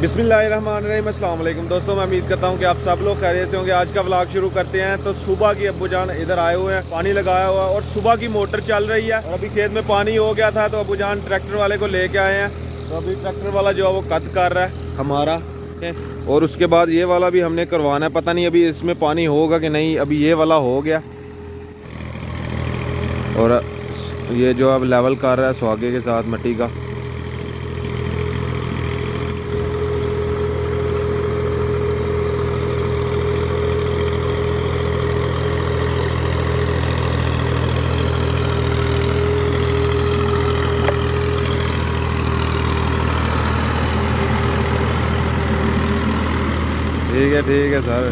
बिस्मिल्लाहिर्रहमानिर्रहीम, अस्सलाम वालेकुम दोस्तों। मैं उम्मीद करता हूँ कि आप सब लोग खैरियत से होंगे। आज का व्लॉग शुरू करते हैं। तो सुबह की अब्बू जान इधर आए हुए हैं, पानी लगाया हुआ है और सुबह की मोटर चल रही है और अभी खेत में पानी हो गया था तो अब्बू जान ट्रैक्टर वाले को लेके आए हैं। तो अभी ट्रैक्टर वाला जो है वो कद कर रहा है हमारा, और उसके बाद ये वाला भी हमने करवाना है। पता नहीं अभी इसमें पानी होगा कि नहीं। अभी ये वाला हो गया और ये जो अब लेवल कर रहा है सुहागे के साथ मिट्टी का। ठीक है सर।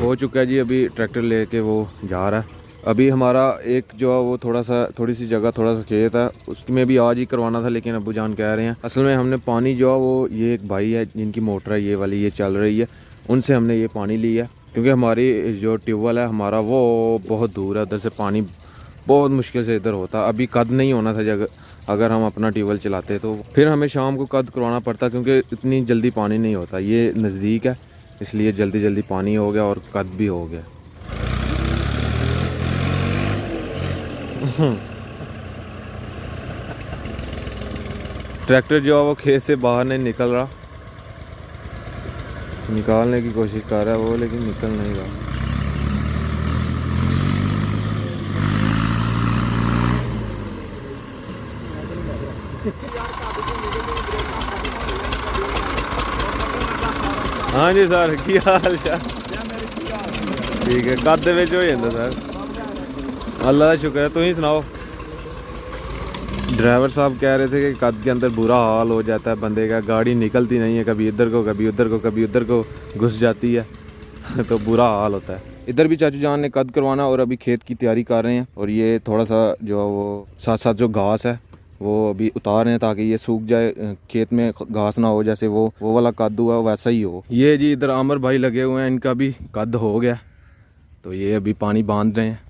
हो चुका है जी, अभी ट्रैक्टर लेके वो जा रहा है। अभी हमारा एक जो है वो थोड़ी सी जगह थोड़ा सा खेत है, उसमें भी आज ही करवाना था, लेकिन अब्बू जान कह रहे हैं असल में हमने पानी जो है वो, ये एक भाई है जिनकी मोटर है ये वाली, ये चल रही है, उनसे हमने ये पानी लिया। क्योंकि हमारी जो ट्यूबवेल है हमारा वो बहुत दूर है, उधर से पानी बहुत मुश्किल से इधर होता। अभी कद नहीं होना था जगह, अगर हम अपना ट्यूबवेल चलाते तो फिर हमें शाम को कद करवाना पड़ता, क्योंकि इतनी जल्दी पानी नहीं होता। ये नज़दीक है इसलिए जल्दी जल्दी पानी हो गया और कद भी हो गया। ट्रैक्टर जो है वो खेत से बाहर नहीं निकल रहा, निकालने की कोशिश कर रहा है वो, लेकिन निकल नहीं रहा। हाँ जी सर, की हाल चाल? ठीक है, कद हो जाता सर, अल्लाह का शुक्र है। तुम ही सुनाओ। ड्राइवर साहब कह रहे थे कि कद के अंदर बुरा हाल हो जाता है बंदे का, गाड़ी निकलती नहीं है, कभी इधर को कभी उधर को, कभी उधर को घुस जाती है तो बुरा हाल होता है। इधर भी चाचू जान ने कद करवाना और अभी खेत की तैयारी कर रहे हैं। और ये थोड़ा सा जो वो साथ साथ जो घास है वो अभी उतार रहे हैं ताकि ये सूख जाए, खेत में घास ना हो, जैसे वो वाला कद हुआ वैसा ही हो। ये जी इधर आमर भाई लगे हुए हैं, इनका भी कद हो गया तो ये अभी पानी बांध रहे हैं।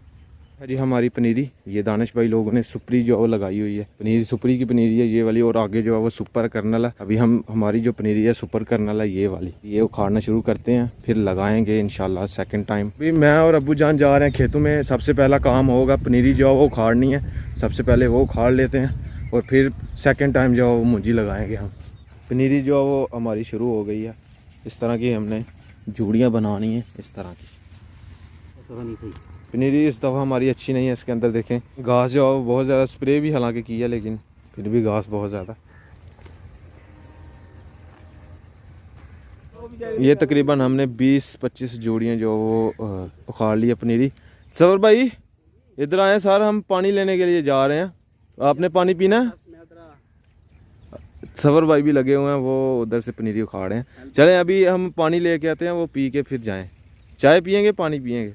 जी हमारी पनीरी, ये दानिश भाई लोगों ने सुपरी जो लगाई हुई है, पनीरी सुपरी की पनीरी है ये वाली, और आगे जो है वो सुपर कर्नल है। अभी हम हमारी जो पनीरी है सुपर कर्नल है ये वाली, ये उखाड़ना शुरू करते हैं फिर लगाएंगे इंशाल्लाह सेकंड टाइम। अभी मैं और अब्बू जान जा रहे हैं खेतों में। सबसे पहला काम होगा पनीरी जो है वो उखाड़नी है, सबसे पहले वो उखाड़ लेते हैं और फिर सेकेंड टाइम जो है वो मुंजी लगाएंगे हम। पनीरी जो है वो हमारी शुरू हो गई है। इस तरह की हमने जूड़ियाँ बनानी है, इस तरह की। पनीरी इस दफ़ा हमारी अच्छी नहीं है, इसके अंदर देखें घास जो है बहुत ज़्यादा, स्प्रे भी हालांकि की है लेकिन फिर भी घास बहुत ज़्यादा। ये तकरीबन हमने 20-25 जोड़ियाँ जो वो उखाड़ ली है पनीरी। सवर भाई इधर आए सर, हम पानी लेने के लिए जा रहे हैं, आपने पानी पीना है? सवर भाई भी लगे हुए हैं, वो उधर से पनीरी उखाड़े हैं। चलें अभी हम पानी लेके आते हैं, वो पी के फिर जाएं। चाय पियेंगे पानी पियेंगे?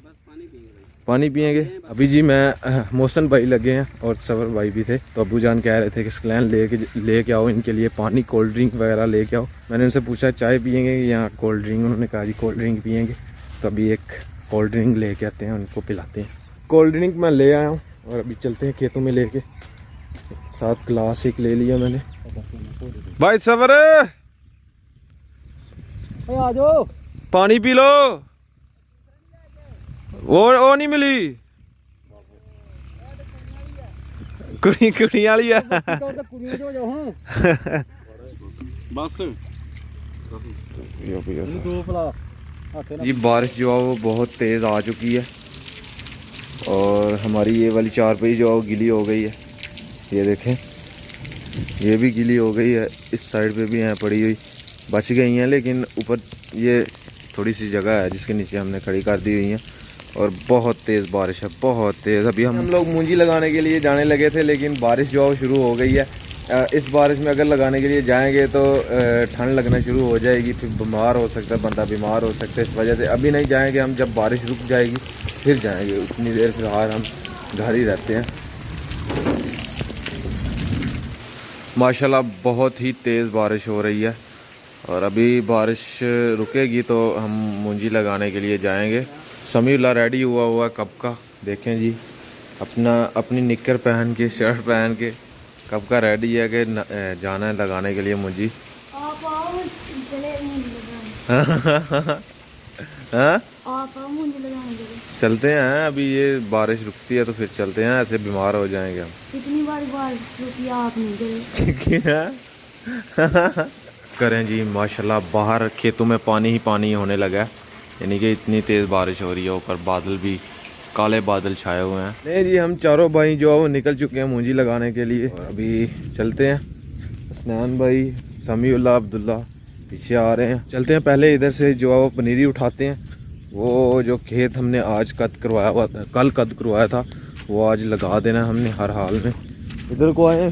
पानी पियेंगे। अभी जी मैं मोहसन भाई लगे हैं और सवर भाई भी थे, तो अब्बू जान कह रहे थे कि स्कैन लेके आओ इनके लिए पानी, कोल्ड ड्रिंक वगैरह लेके आओ। मैंने उनसे पूछा चाय पियेंगे या कोल्ड ड्रिंक, उन्होंने कहा जी कोल्ड ड्रिंक पियेंगे। तो अभी एक कोल्ड ड्रिंक लेके आते हैं, उनको पिलाते हैं। कोल्ड ड्रिंक मैं ले आया हूँ और अभी चलते हैं खेतों में लेके। साथ गिलास एक ले लिया मैंने। भाई सवर आ जाओ, पानी पी लो। वो नहीं मिली, कुड़ी वाली है बस जी। बारिश जो है वो बहुत तेज़ आ चुकी है और हमारी ये वाली चारपाई जो है वो गीली हो गई है। ये देखें ये भी गीली हो गई है, इस साइड पे भी हैं पड़ी हुई, बच गई हैं, लेकिन ऊपर ये थोड़ी सी जगह है जिसके नीचे हमने खड़ी कर दी हुई हैं। और बहुत तेज़ बारिश है, बहुत तेज़। अभी हम लोग मूंजी लगाने के लिए जाने लगे थे, लेकिन बारिश जो है शुरू हो गई है। इस बारिश में अगर लगाने के लिए जाएंगे तो ठंड लगना शुरू हो जाएगी, फिर बीमार हो सकता है, बंदा बीमार हो सकता है। इस वजह से अभी नहीं जाएंगे हम, जब बारिश रुक जाएगी फिर जाएंगे। उतनी देर फिलहाल हम घर ही रहते हैं। माशाल्लाह बहुत ही तेज़ बारिश हो रही है और अभी बारिश रुकेगी तो हम मूंजी लगाने के लिए जाएंगे। समीउल्लाह रेडी हुआ कब का, देखें जी, अपनी निक्कर पहन के, शर्ट पहन के कब का रेडी है कि जाना है लगाने के लिए मूंजी। आप आओ, चले मूंजी लगाएं। हाँ, आप आओ मूंजी लगाएंगे। चलते हैं, अभी ये बारिश रुकती है तो फिर चलते हैं, ऐसे बीमार हो जाएंगे हम। कितनी बार बारिश रुकी आप नहीं गए। करें जी, माशाल्लाह बाहर खेतों में पानी ही पानी होने लगा है, यानी कि इतनी तेज़ बारिश हो रही है, ऊपर बादल भी, काले बादल छाए हुए हैं। नहीं जी, हम चारों भाई जो है वो निकल चुके हैं मूंजी लगाने के लिए। और अभी चलते हैं, हसनैन भाई, समीउल्लाह, अब्दुल्ला पीछे आ रहे हैं। चलते हैं, पहले इधर से जो है वो पनीरी उठाते हैं। वो जो खेत हमने आज कद करवाया हुआ था, कल कद करवाया था, वो आज लगा देना हमने हर हाल में। इधर को आए,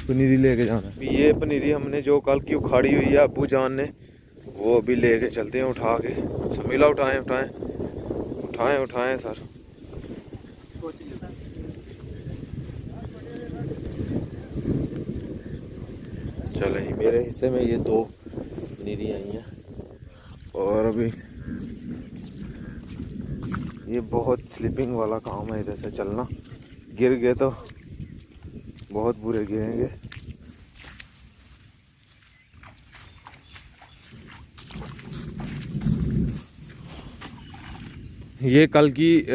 पनीरी लेके जाना है। ये पनीरी हमने जो कल की उखाड़ी हुई है अब्बू जान ने, वो अभी लेके चलते हैं उठा के। समीला उठाएं उठाएं उठाएं उठाएं सर। चलो जी, मेरे हिस्से में ये 2 पनीरी आई हैं। और अभी ये बहुत स्लिपिंग वाला काम है, इधर से चलना, गिर गए तो बहुत बुरे गिरेंगे। ये कल की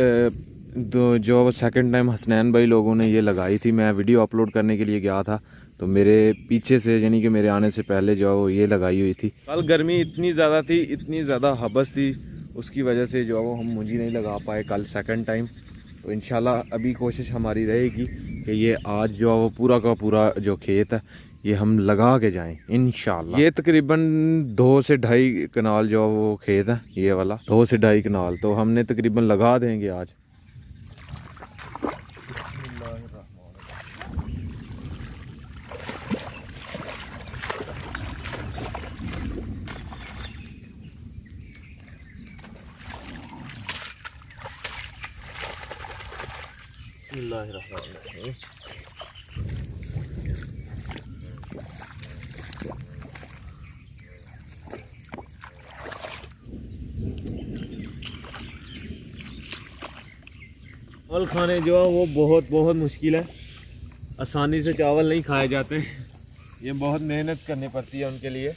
जो सेकंड टाइम हसनैन भाई लोगों ने ये लगाई थी, मैं वीडियो अपलोड करने के लिए गया था तो मेरे पीछे से, यानी कि मेरे आने से पहले जो वो ये लगाई हुई थी। कल गर्मी इतनी ज़्यादा थी, इतनी ज़्यादा हबस थी, उसकी वजह से जो वो हम मूंजी नहीं लगा पाए कल सेकंड टाइम। तो इंशाल्लाह अभी कोशिश हमारी रहेगी कि ये आज जो वो पूरा का पूरा जो खेत है ये हम लगा के जाएं इंशाल्लाह। ये तकरीबन 2 से 2.5 कनाल जो वो खेत है, ये वाला 2 से 2.5 कनाल तो हमने तकरीबन लगा देंगे आज। चावल खाने जो है वो बहुत मुश्किल है, आसानी से चावल नहीं खाए जाते, ये बहुत मेहनत करनी पड़ती है उनके लिए।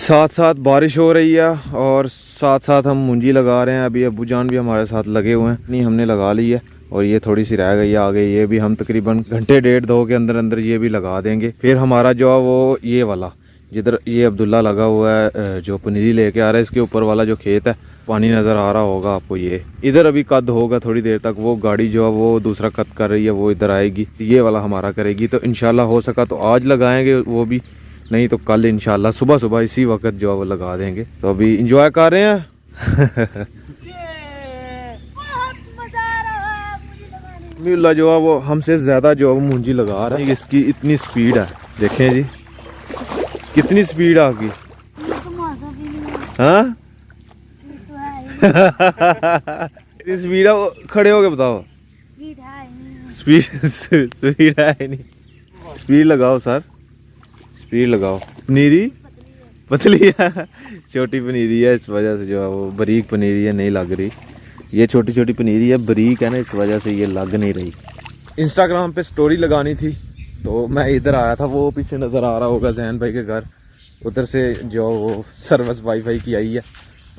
साथ साथ बारिश हो रही है और साथ साथ हम मूंजी लगा रहे हैं। अभी अब्बू जान भी हमारे साथ लगे हुए हैं, नहीं हमने लगा ली है और ये थोड़ी सी रह गई है आगे, ये भी हम तकरीबन घंटे 1.5-2 के अंदर अंदर ये भी लगा देंगे। फिर हमारा जो है वो ये वाला जिधर ये अब्दुल्ला लगा हुआ है, जो पनीरी लेके आ रहा है, इसके ऊपर वाला जो खेत है, पानी नज़र आ रहा होगा आपको, ये इधर अभी कद होगा थोड़ी देर तक। वो गाड़ी जो है वो दूसरा कद कर रही है, वो इधर आएगी, ये वाला हमारा करेगी। तो इंशाल्लाह हो सका तो आज लगाएंगे वो भी, नहीं तो कल इंशाल्लाह सुबह सुबह इसी वक्त जो है वो लगा देंगे। तो अभी इंजॉय कर रहे हैं। समीउल्लाह जो है वो हमसे ज़्यादा जो है वो मूंजी लगा रहा है, इसकी इतनी स्पीड है, देखें जी कितनी स्पीड आ गई। हाँ इतनी स्पीड है, वो खड़े हो के बताओ। स्पीड है नहीं, स्पीड लगाओ सर, स्पीड लगाओ। पनीरी पतली है, छोटी पनीरी है, इस वजह से जो है वो बारीक पनीरी है, नहीं लग रही। ये छोटी छोटी पनीरी है, बारीक है ना, इस वजह से ये लग नहीं रही। इंस्टाग्राम पे स्टोरी लगानी थी तो मैं इधर आया था, वो पीछे नज़र आ रहा होगा जैन भाई के घर, उधर से जो वो सर्विस वाईफाई की आई है,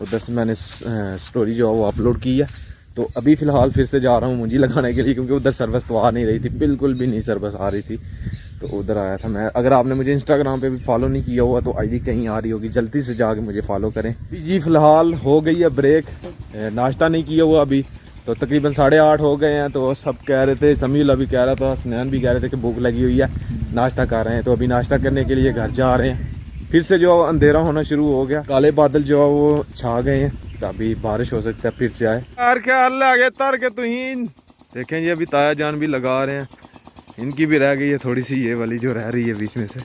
उधर से मैंने स्टोरी जो है वो अपलोड की है। तो अभी फ़िलहाल फिर से जा रहा हूँ मुंजी लगाने के लिए, क्योंकि उधर सर्विस तो आ नहीं रही थी, बिल्कुल भी नहीं सर्विस आ रही थी। तो उधर आया था मैं। अगर आपने मुझे इंस्टाग्राम पे भी फॉलो नहीं किया हुआ तो आईडी कहीं आ रही होगी, जल्दी से जाके मुझे फॉलो करें। जी फ़िलहाल हो गई है ब्रेक, नाश्ता नहीं किया हुआ अभी, तो तकरीबन 8:30 हो गए हैं। तो सब कह रहे थे, समील अभी कह रहा था, स्नैन भी कह रहे थे कि भूख लगी हुई है, नाश्ता कर रहे हैं। तो अभी नाश्ता करने के लिए घर जा रहे हैं। फिर से जो अंधेरा होना शुरू हो गया, काले बादल जो है वो छा गए हैं, तो अभी बारिश हो सकता है फिर से आए। यार क्या हाल है तर के तुहीन देखें जी, अभी ताया जान भी लगा रहे हैं, इनकी भी रह गई है थोड़ी सी, ये वाली जो रह रही है बीच में से।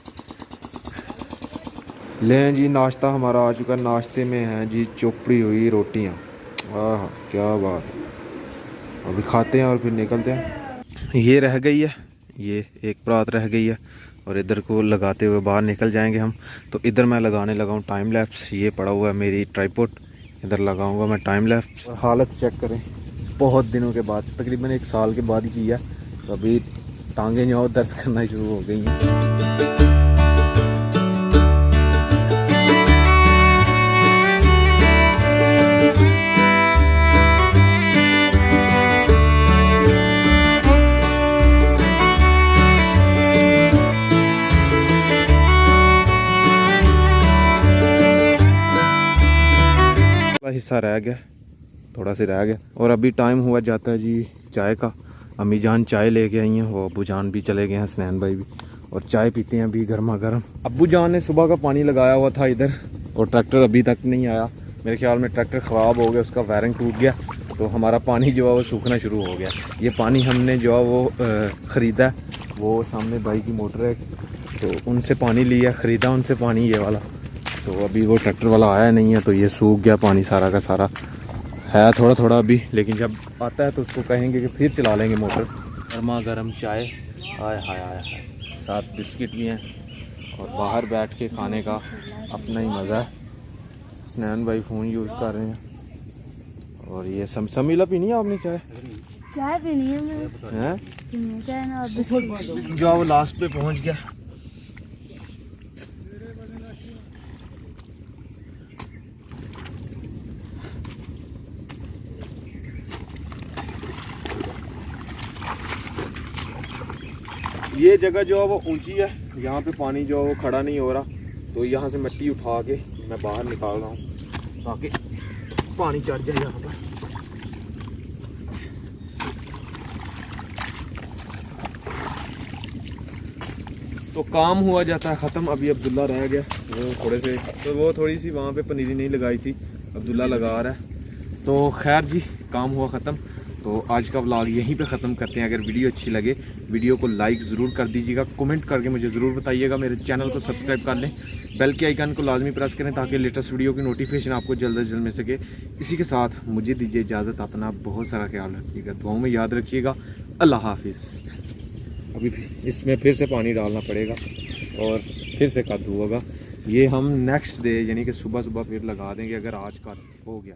लें जी, नाश्ता हमारा आ चुका। नाश्ते में है जी चोपड़ी हुई रोटियां। आह क्या बात, अभी खाते हैं और फिर निकलते हैं। ये रह गई है, ये एक परात रह गई है, और इधर को लगाते हुए बाहर निकल जाएंगे हम। तो इधर मैं लगाने लगा हूँ टाइम लैप्स। ये पड़ा हुआ है मेरी ट्राइपॉड, इधर लगाऊंगा मैं टाइम लैप्स। और हालत चेक करें, बहुत दिनों के बाद, तकरीबन 1 साल के बाद ही किया। तो अभी टांगें जो दर्द करना शुरू हो गई हैं। हिस्सा रह गया, थोड़ा सा रह गया। और अभी टाइम हुआ जाता है जी चाय का। अम्मी जान चाय लेके आई हैं, वो अब्बू जान भी चले गए हैं, स्नैन भाई भी, और चाय पीते हैं अभी गर्मा गर्म। अब्बू जान ने सुबह का पानी लगाया हुआ था इधर, और ट्रैक्टर अभी तक नहीं आया। मेरे ख्याल में ट्रैक्टर ख़राब हो गया, उसका वायरिंग टूट गया, तो हमारा पानी जो है वो सूखना शुरू हो गया। ये पानी हमने जो है वो ख़रीदा, वो सामने भाई की मोटर है, तो उनसे पानी लिया, ख़रीदा उनसे पानी ये वाला। तो अभी वो ट्रैक्टर वाला आया नहीं है, तो ये सूख गया पानी सारा का सारा। है थोड़ा थोड़ा अभी, लेकिन जब आता है तो उसको कहेंगे कि फिर चला लेंगे मोटर। गर्मा गर्म चाय, आय हाय हाय हाय, साथ बिस्किट भी हैं, और बाहर बैठ के खाने का अपना ही मज़ा है। स्नैन भाई फ़ोन यूज़ कर रहे हैं, और ये समीला पीनी है आपने चाय? चाय पीनी है मैं, हैं चाय ना बिस्किट। जो वो लास्ट पे पहुंच गया। ये जगह जो है वो ऊंची है, यहाँ पे पानी जो है वो खड़ा नहीं हो रहा, तो यहाँ से मिट्टी उठा के मैं बाहर निकाल रहा हूँ ताकि पानी चढ़ जाए यहाँ पर। तो काम हुआ जाता है ख़त्म। अभी अब्दुल्ला रह गया, वो थोड़े से, तो वो थोड़ी सी वहाँ पे पनीरी नहीं लगाई थी, अब्दुल्ला लगा रहा है। तो खैर जी, काम हुआ ख़त्म। तो आज का व्लॉग यहीं पे ख़त्म करते हैं। अगर वीडियो अच्छी लगे, वीडियो को लाइक ज़रूर कर दीजिएगा, कमेंट करके मुझे ज़रूर बताइएगा। मेरे चैनल को सब्सक्राइब कर लें, बेल के आइकन को लाजमी प्रेस करें ताकि लेटेस्ट वीडियो की नोटिफिकेशन आपको जल्द से जल्द मिल सके। इसी के साथ मुझे दीजिए इजाज़त, अपना बहुत सारा ख्याल रखिएगा, दुआओं में याद रखिएगा। अल्लाह हाफिज़। अभी इसमें फिर से पानी डालना पड़ेगा और फिर से कद्दू होगा। ये हम नेक्स्ट डे यानी कि सुबह सुबह फिर लगा देंगे अगर आज का हो गया।